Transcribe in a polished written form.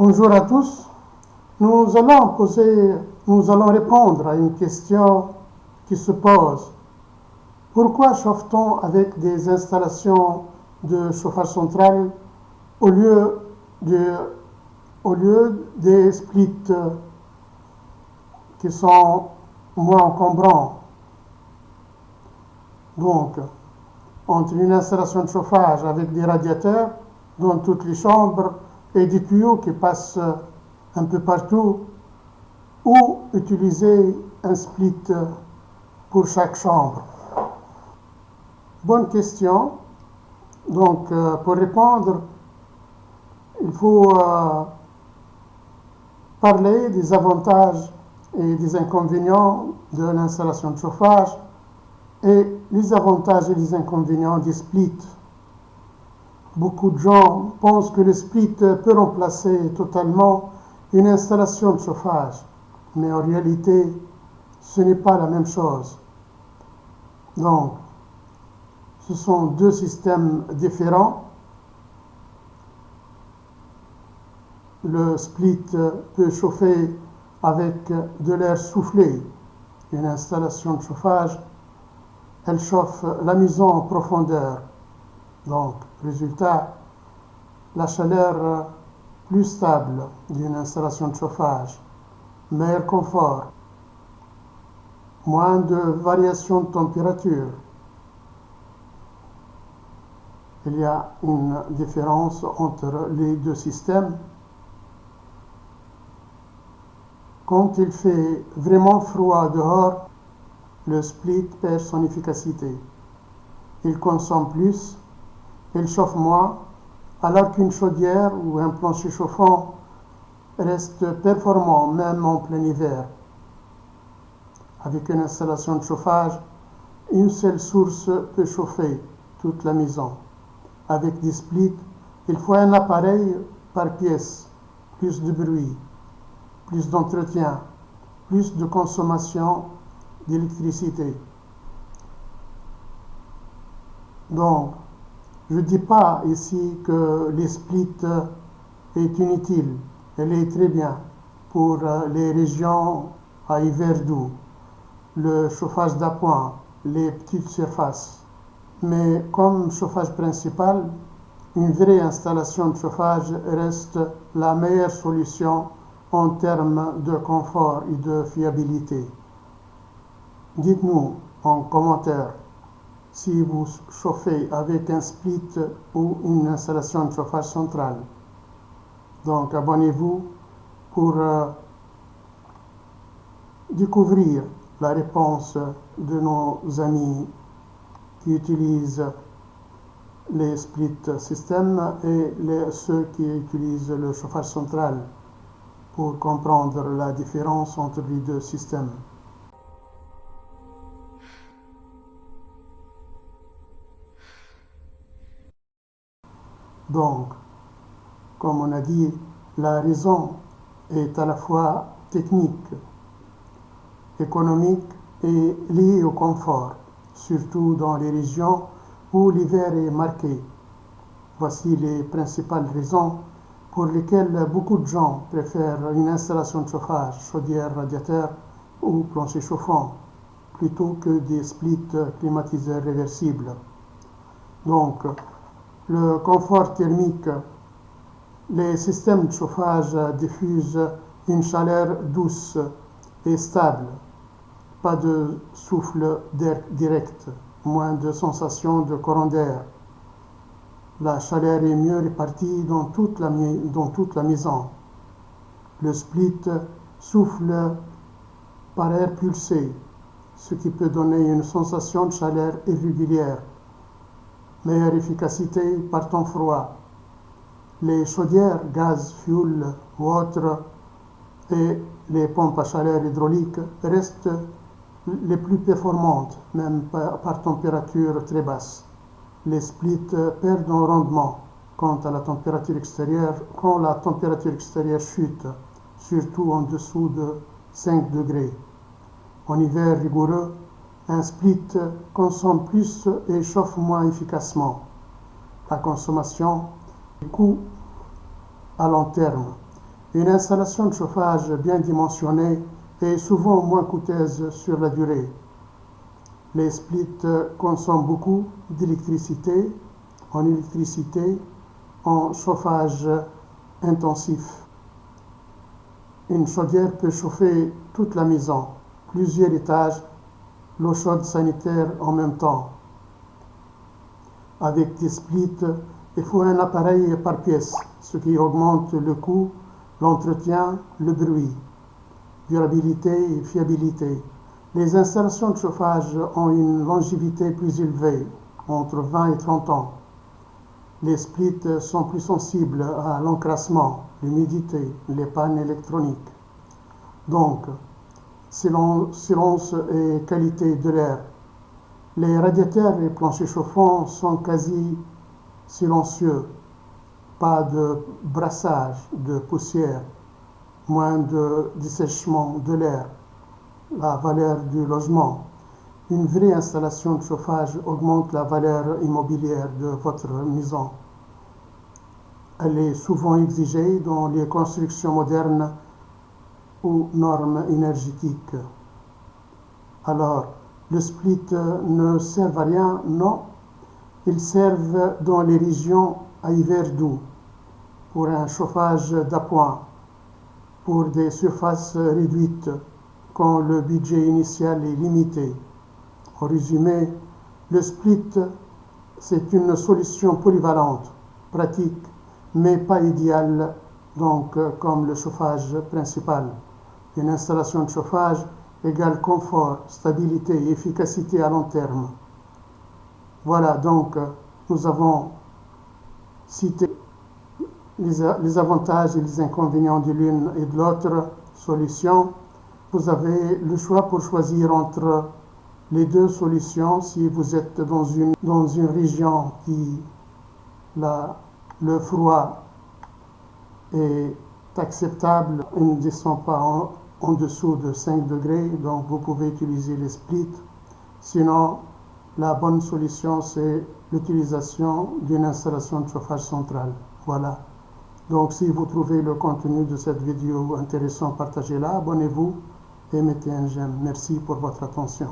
Bonjour à tous. Nous allons répondre à une question qui se pose. Pourquoi chauffe-t-on avec des installations de chauffage central au lieu, de- au lieu des splits qui sont moins encombrants? Donc, entre une installation de chauffage avec des radiateurs dans toutes les chambres et des tuyaux qui passent un peu partout, ou utiliser un split pour chaque chambre? Bonne question. Donc, pour répondre, il faut parler des avantages et des inconvénients de l'installation de chauffage et les avantages et les inconvénients des splits. Beaucoup de gens pensent que le split peut remplacer totalement une installation de chauffage, mais en réalité, ce n'est pas la même chose. Donc, ce sont deux systèmes différents. Le split peut chauffer avec de l'air soufflé. Une installation de chauffage, elle chauffe la maison en profondeur. Donc, résultat, la chaleur plus stable d'une installation de chauffage, meilleur confort, moins de variations de température. Il y a une différence entre les deux systèmes. Quand il fait vraiment froid dehors, le split perd son efficacité. Il consomme plus, il chauffe moins, alors qu'une chaudière ou un plancher chauffant reste performant même en plein hiver. Avec une installation de chauffage, une seule source peut chauffer toute la maison. Avec des splits, il faut un appareil par pièce, plus de bruit, plus d'entretien, plus de consommation d'électricité. Donc, je ne dis pas ici que les splits est inutile. Elle est très bien pour les régions à hiver doux, le chauffage d'appoint, les petites surfaces. Mais comme chauffage principal, une vraie installation de chauffage reste la meilleure solution en termes de confort et de fiabilité. Dites-nous en commentaire si vous chauffez avec un split ou une installation de chauffage central. Donc abonnez-vous pour découvrir la réponse de nos amis qui utilisent les split systems et ceux qui utilisent le chauffage central pour comprendre la différence entre les deux systèmes. Donc, comme on a dit, la raison est à la fois technique, économique et liée au confort, surtout dans les régions où l'hiver est marqué. Voici les principales raisons pour lesquelles beaucoup de gens préfèrent une installation de chauffage, chaudière, radiateur ou plancher chauffant, plutôt que des splits climatiseurs réversibles. Donc, le confort thermique. Les systèmes de chauffage diffusent une chaleur douce et stable, pas de souffle d'air direct, moins de sensation de courant d'air. La chaleur est mieux répartie dans toute la maison. Le split souffle par air pulsé, ce qui peut donner une sensation de chaleur irrégulière. Meilleure efficacité par temps froid. Les chaudières, gaz, fuel ou autres et les pompes à chaleur hydrauliques restent les plus performantes, même par température très basse. Les splits perdent en rendement quand la température extérieure chute, surtout en dessous de 5 degrés. En hiver rigoureux, un split consomme plus et chauffe moins efficacement. La consommation coût à long terme. Une installation de chauffage bien dimensionnée est souvent moins coûteuse sur la durée. Les splits consomment beaucoup d'électricité, en chauffage intensif. Une chaudière peut chauffer toute la maison, plusieurs étages, l'eau chaude sanitaire en même temps. Avec des splits, il faut un appareil par pièce, ce qui augmente le coût, l'entretien, le bruit, durabilité et fiabilité. Les installations de chauffage ont une longévité plus élevée, entre 20 et 30 ans. Les splits sont plus sensibles à l'encrassement, l'humidité, les pannes électroniques. Donc, silence et qualité de l'air. Les radiateurs et planchers chauffants sont quasi silencieux, pas de brassage de poussière, moins de dessèchement de l'air, la valeur du logement. Une vraie installation de chauffage augmente la valeur immobilière de votre maison. Elle est souvent exigée dans les constructions modernes ou normes énergétiques. Alors, le split ne sert à rien? Non, ils servent dans les régions à hiver doux, pour un chauffage d'appoint, pour des surfaces réduites, quand le budget initial est limité. En résumé, le split, c'est une solution polyvalente, pratique, mais pas idéale, donc comme le chauffage principal. Une installation de chauffage égale confort, stabilité et efficacité à long terme. Voilà, donc nous avons cité les avantages et les inconvénients de l'une et de l'autre solution. Vous avez le choix pour choisir entre les deux solutions si vous êtes dans une région qui le froid est acceptable, il ne descend pas en dessous de 5 degrés, donc vous pouvez utiliser les splits. Sinon, la bonne solution, c'est l'utilisation d'une installation de chauffage central. Voilà. Donc, si vous trouvez le contenu de cette vidéo intéressant, partagez-la, abonnez-vous et mettez un j'aime. Merci pour votre attention.